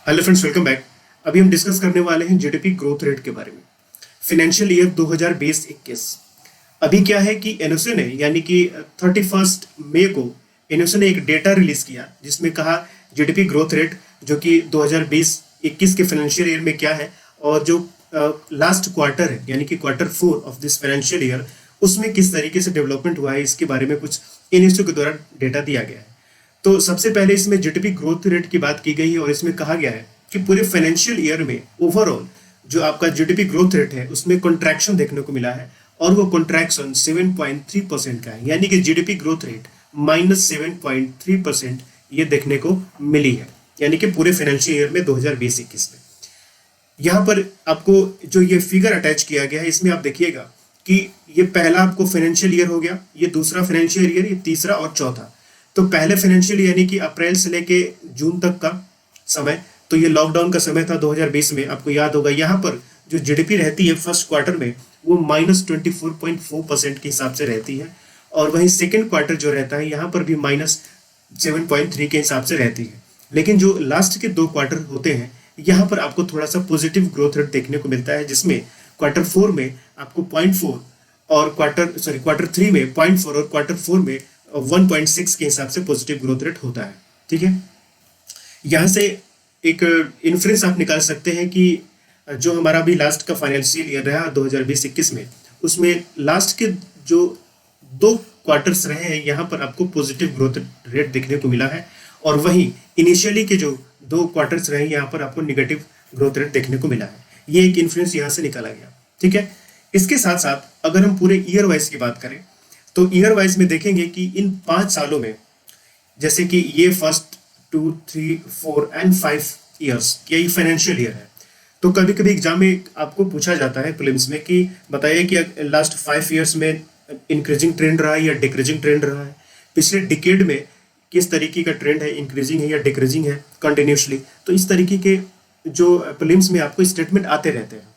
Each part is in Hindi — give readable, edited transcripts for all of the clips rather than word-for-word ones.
Hello friends, welcome back. अभी हम डिस्कस करने वाले हैं जीडीपी ग्रोथ रेट के बारे में। Financial year 2020-21। अभी क्या है कि एनओसी ने यानी कि 31 मई को एनओसी ने एक डेटा रिलीज किया जिसमें कहा जीडीपी ग्रोथ रेट जो कि 2020-21 के फाइनेंशियल ईयर में क्या है, और जो लास्ट क्वार्टर है यानी कि Q4 of this financial year उसमें किस तरीके से डेवलपमेंट हुआ है, इसके बारे में कुछ एनओसी के द्वारा डेटा दिया गया है। तो सबसे पहले इसमें जीडीपी ग्रोथ रेट की बात की गई है और इसमें कहा गया है कि पूरे फाइनेंशियल ईयर में ओवरऑल जो आपका जीडीपी ग्रोथ रेट है उसमें कॉन्ट्रैक्शन देखने को मिला है, और वो कॉन्ट्रैक्शन 7.3% का है, यानी कि जीडीपी ग्रोथ रेट -7.3% ये देखने को मिली है, यानी कि पूरे फाइनेंशियल ईयर में 2020-21 में। यहाँ पर आपको जो ये फिगर अटैच किया गया है इसमें आप देखिएगा कि ये पहला आपको फाइनेंशियल ईयर हो गया, ये दूसरा फाइनेंशियल ईयर, ये तीसरा और चौथा। तो पहले फाइनेंशियल यानी कि अप्रैल से लेके जून तक का समय, तो ये लॉकडाउन का समय था 2020 में। आपको याद होगा यहाँ पर जो जीडीपी रहती है फर्स्ट क्वार्टर में वो -24.4% के हिसाब से रहती है, और वहीं सेकेंड क्वार्टर जो रहता है यहाँ पर भी -7.3 के हिसाब से रहती है। लेकिन जो लास्ट के 2 क्वार्टर होते हैं यहाँ पर आपको थोड़ा सा पॉजिटिव ग्रोथ रेट देखने को मिलता है, जिसमें Q4 में आपको 0.4 और Q3 में 0.4 और Q4 में 1.6 के हिसाब से पॉजिटिव ग्रोथ रेट होता है। ठीक है, यहाँ से एक इन्फ्रेंस आप निकाल सकते हैं कि जो हमारा भी लास्ट का फाइनेंशियल ईयर रहा 2020-21 में, उसमें लास्ट के जो 2 क्वार्टर्स रहे हैं यहाँ पर आपको पॉजिटिव ग्रोथ रेट देखने को मिला है, और वहीं इनिशियली के जो 2 क्वार्टर्स रहे यहाँ पर आपको निगेटिव ग्रोथ रेट देखने को मिला है। ये एक इन्फ्लुएंस यहाँ से निकाला गया। ठीक है, इसके साथ साथ अगर हम पूरे ईयर वाइज की बात करें तो ईयर वाइज में देखेंगे कि इन 5 सालों में, जैसे कि ये फर्स्ट 2, 3, 4 एंड 5 ईयर्स यही फाइनेंशियल ईयर है, तो कभी कभी एग्जाम में आपको पूछा जाता है प्रीलिम्स में कि बताइए कि लास्ट 5 ईयर्स में इंक्रीजिंग ट्रेंड रहा है या डिक्रीजिंग ट्रेंड रहा है, पिछले डिकेड में किस तरीके का ट्रेंड है, इंक्रीजिंग है या डिक्रीजिंग है कंटिन्यूसली। तो इस तरीके के जो प्रीलिम्स में आपको स्टेटमेंट आते रहते हैं,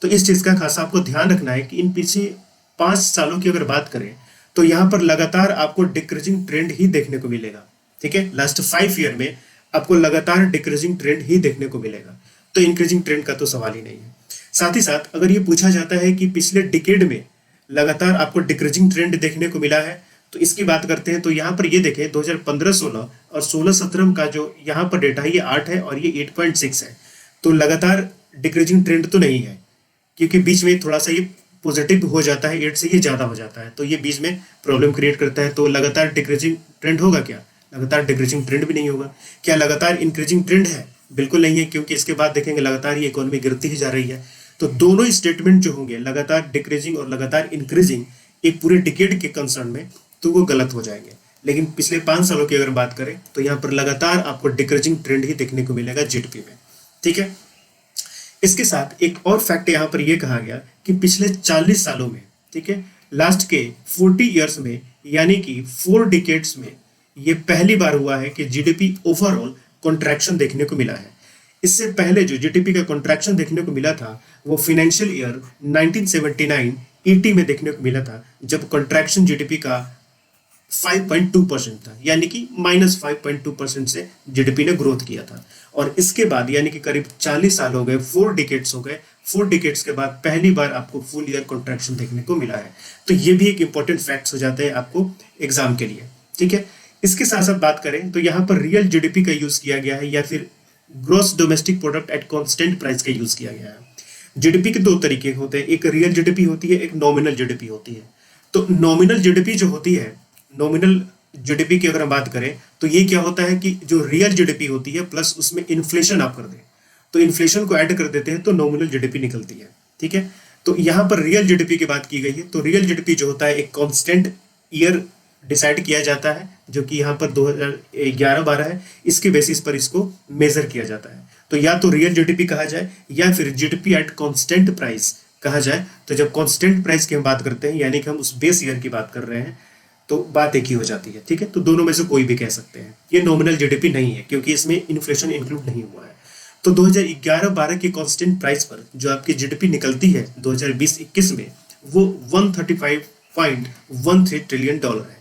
तो इस चीज़ का खासा आपको ध्यान रखना है कि इन पीछे 5 सालों की अगर बात करें तो यहाँ पर लगातार आपको डिक्रीजिंग ट्रेंड ही देखने को मिलेगा। ठीक है, लास्ट 5 ईयर में आपको लगातार डिक्रीजिंग ट्रेंड ही देखने को मिलेगा, तो इंक्रीजिंग ट्रेंड का तो सवाल ही नहीं है। साथ ही साथ अगर ये पूछा जाता है कि पिछले डिकेड में लगातार आपको डिक्रीजिंग ट्रेंड देखने को मिला है, तो इसकी बात करते हैं तो यहाँ पर ये देखें 2015-16 और 16-17 का जो यहाँ पर डेटा है ये 8 है और ये 8.6 है, तो लगातार डिक्रीजिंग ट्रेंड तो नहीं है, क्योंकि बीच में थोड़ा सा ये पॉजिटिव हो जाता है, 8 से ये ज़्यादा हो जाता है, तो ये बीच में प्रॉब्लम क्रिएट करता है। तो लगातार डिक्रीजिंग ट्रेंड होगा क्या? लगातार डिक्रीजिंग ट्रेंड भी नहीं होगा। क्या लगातार इंक्रीजिंग ट्रेंड है? बिल्कुल नहीं है, क्योंकि इसके बाद देखेंगे लगातार ये इकोनॉमी गिरती ही जा रही है। तो दोनों स्टेटमेंट जो होंगे लगातार डिक्रीजिंग और लगातार इंक्रीजिंग एक पूरे डिकेड के कंसर्न में, तो वो गलत हो जाएंगे। लेकिन पिछले 5 सालों की अगर बात करें तो यहाँ पर लगातार आपको डिक्रीजिंग ट्रेंड ही देखने को मिलेगा जीडीपी में। ठीक है, इसके साथ एक और फैक्ट यहाँ पर यह कहा गया कि पिछले 40 सालों में, ठीक है, लास्ट के 40 ईयर्स में यानी कि 4 डिकेड्स में ये पहली बार हुआ है कि जीडीपी ओवरऑल कॉन्ट्रैक्शन देखने को मिला है। इससे पहले जो जीडीपी का कॉन्ट्रैक्शन देखने को मिला था वो फाइनेंशियल ईयर 1979-80 में देखने को मिला था, जब कॉन्ट्रैक्शन जीडीपी का 5.2% था, यानी कि -5.2% से जीडीपी ने ग्रोथ किया था। और इसके बाद यानी कि करीब 40 साल हो गए, 4 डिकेड्स हो गए, 4 डिकेड्स के बाद पहली बार आपको फुल ईयर कॉन्ट्रैक्शन देखने को मिला है। तो ये भी एक इंपॉर्टेंट फैक्ट्स हो जाते हैं आपको एग्जाम के लिए। ठीक है, इसके साथ साथ बात करें तो यहाँ पर रियल जीडीपी का यूज किया गया है या फिर gross domestic product at constant price का यूज किया गया है। जीडीपी के 2 तरीके होते हैं, एक रियल जीडीपी होती है, एक नॉमिनल जीडीपी होती है। तो नॉमिनल जीडीपी जो होती है, नॉमिनल जीडीपी की अगर हम बात करें तो ये क्या होता है कि जो रियल जीडीपी होती है प्लस उसमें इन्फ्लेशन आप कर दें, तो इन्फ्लेशन को ऐड कर देते हैं तो नॉमिनल जीडीपी निकलती है। ठीक है, तो यहाँ पर रियल जीडीपी की बात की गई है, तो रियल जीडीपी जो होता है एक कांस्टेंट ईयर डिसाइड किया जाता है, जो कि यहाँ पर 2011-12 है, इसके बेसिस पर इसको मेजर किया जाता है। तो या तो रियल जीडीपी कहा जाए या फिर जीडीपी एट कांस्टेंट प्राइस कहा जाए। तो जब कांस्टेंट प्राइस की हम बात करते हैं यानी कि हम उस बेस ईयर की बात कर रहे हैं, तो बात एक ही हो जाती है। ठीक है, तो दोनों में से कोई भी कह सकते हैं। ये नॉमिनल जीडीपी नहीं है क्योंकि इसमें इन्फ्लेशन इंक्लूड नहीं हुआ है। तो 2011-12 के कांस्टेंट प्राइस पर जो आपकी जीडीपी निकलती है 2020-21 में, वो $135.13 ट्रिलियन है।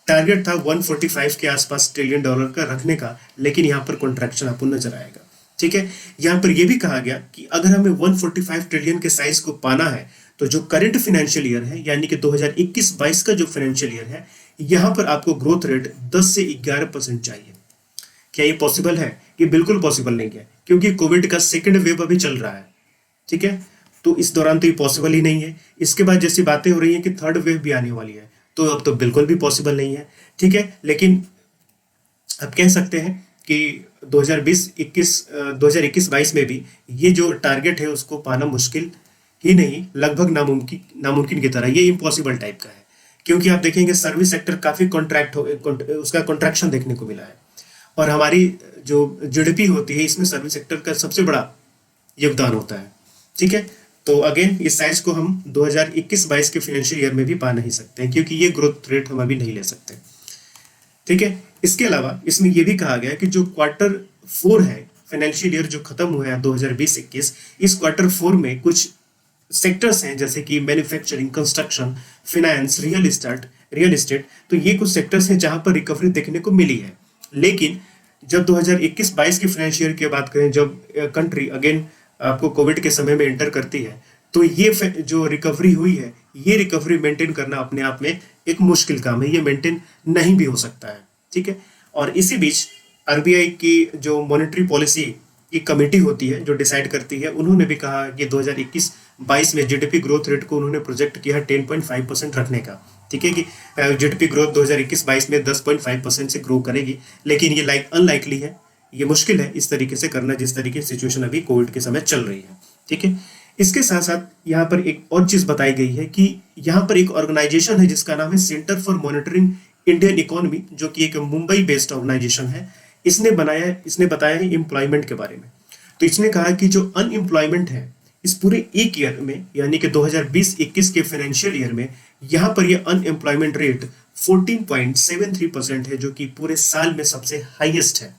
टारगेट था 145 के आसपास ट्रिलियन डॉलर का रखने का, लेकिन यहाँ पर कॉन्ट्रैक्शन आपको नजर आएगा। ठीक है। यहाँ पर यह भी कहा गया कि अगर हमें 145 ट्रिलियन के साइज को पाना है तो जो करंट फाइनेंशियल ईयर है यानी कि 2021-22 का जो फाइनेंशियल ईयर है, यहाँ पर आपको ग्रोथ रेट 10 से 11% चाहिए। क्या ये पॉसिबल है? ये बिल्कुल पॉसिबल नहीं है, क्योंकि कोविड का सेकेंड वेव अभी चल रहा है। ठीक है, तो इस दौरान तो ये पॉसिबल ही नहीं है। इसके बाद जैसी बातें हो रही हैं कि थर्ड वेव भी आने वाली है, तो अब तो बिल्कुल भी पॉसिबल नहीं है। ठीक है, लेकिन अब कह सकते हैं कि 2021-22 में भी ये जो टारगेट है उसको पाना मुश्किल ही नहीं, लगभग नामुमकिन की तरह, ये इम्पॉसिबल टाइप का है। क्योंकि आप देखेंगे सर्विस सेक्टर काफी उसका कॉन्ट्रैक्शन देखने को मिला है, और हमारी जो जीडीपी होती है इसमें सर्विस सेक्टर का सबसे बड़ा योगदान होता है। ठीक है, तो अगेन इस साइज को हम 2021-22 के फाइनेंशियल ईयर में भी पा नहीं सकते हैं, क्योंकि ये ग्रोथ रेट हम अभी नहीं ले सकते। ठीक है, इसके अलावा इसमें यह भी कहा गया कि जो Q4 है, फाइनेंशियल ईयर जो खत्म हुआ है 2020-21, इस Q4 में कुछ सेक्टर्स हैं जैसे कि manufacturing, construction, finance, real estate, तो ये कुछ सेक्टर्स हैं जहां पर रिकवरी देखने को मिली है। लेकिन जब 2021-22 की फाइनेंशियल ईयर की बात करें, जब कंट्री अगेन आपको कोविड के समय में एंटर करती है, तो ये जो रिकवरी हुई है, ये रिकवरी मेंटेन करना अपने आप में एक मुश्किल काम है, ये मेंटेन नहीं भी हो सकता है। ठीक है, और इसी बीच आरबीआई की जो मॉनेटरी पॉलिसी की कमेटी होती है जो डिसाइड करती है, उन्होंने भी कहा कि 2021-22 में जीडीपी ग्रोथ रेट को उन्होंने प्रोजेक्ट किया 10.5% रखने का। ठीक है, कि जीडीपी ग्रोथ 2021-22 में 10.5% से ग्रो करेगी, लेकिन ये अनलाइकली है, ये मुश्किल है इस तरीके से करना जिस तरीके से सिचुएशन अभी कोविड के समय चल रही है। ठीक है, इसके साथ साथ यहाँ पर एक और चीज बताई गई है कि यहाँ पर एक ऑर्गेनाइजेशन है जिसका नाम है centre for monitoring Indian economy, जो कि एक मुंबई बेस्ड ऑर्गेनाइजेशन है। इसने बताया है एम्प्लॉयमेंट के बारे में। तो इसने कहा कि जो अनएम्प्लॉयमेंट है इस पूरे एक ईयर में, यानी कि 2020-21 के फाइनेंशियल ईयर में, यहाँ पर ये अनएम्प्लॉयमेंट रेट 14.73% है, जो कि पूरे साल में सबसे हाईएस्ट है।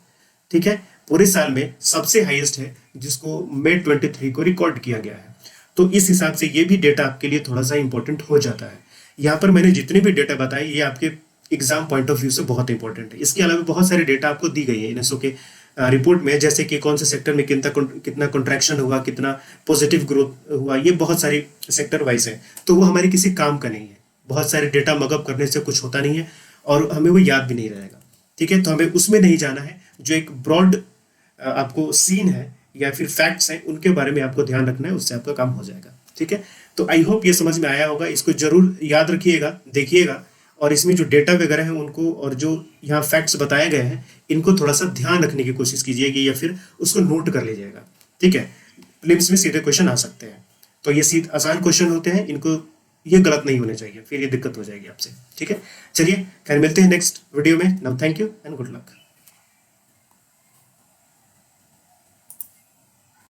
ठीक है, पूरे साल में सबसे हाईएस्ट है, जिसको मई 23 को रिकॉर्ड किया गया है। तो इस हिसाब से ये भी डेटा आपके लिए थोड़ा सा इंपॉर्टेंट हो जाता है। यहाँ पर मैंने जितने भी डेटा बताए ये आपके एग्जाम पॉइंट ऑफ व्यू से बहुत इंपॉर्टेंट है। इसके अलावा बहुत सारे डेटा आपको दी गई है इनएसओ के रिपोर्ट में, जैसे कि कौन से सेक्टर में कितना कॉन्ट्रैक्शन हुआ, कितना पॉजिटिव ग्रोथ हुआ, ये बहुत सारी सेक्टर वाइज है। तो वो हमारे किसी काम का नहीं है, बहुत सारे डेटा मगअप करने से कुछ होता नहीं है और हमें वो याद भी नहीं रहेगा। ठीक है, तो हमें उसमें नहीं जाना है, जो एक ब्रॉड आपको सीन है या फिर फैक्ट्स हैं उनके बारे में आपको ध्यान रखना है, उससे आपका काम हो जाएगा। ठीक है, तो आई होप ये समझ में आया होगा, इसको जरूर याद रखिएगा, देखिएगा, और इसमें जो डेटा वगैरह है उनको और जो यहाँ फैक्ट्स बताए गए हैं इनको थोड़ा सा ध्यान रखने की कोशिश कीजिएगा या फिर उसको नोट कर लीजिएगा। ठीक है, प्रीलिम्स में सीधे क्वेश्चन आ सकते हैं, तो ये सीधे आसान क्वेश्चन होते हैं, इनको ये गलत नहीं होने चाहिए, फिर ये दिक्कत हो जाएगी आपसे। ठीक है, चलिए खैर मिलते हैं नेक्स्ट वीडियो में। Now thank you and good luck.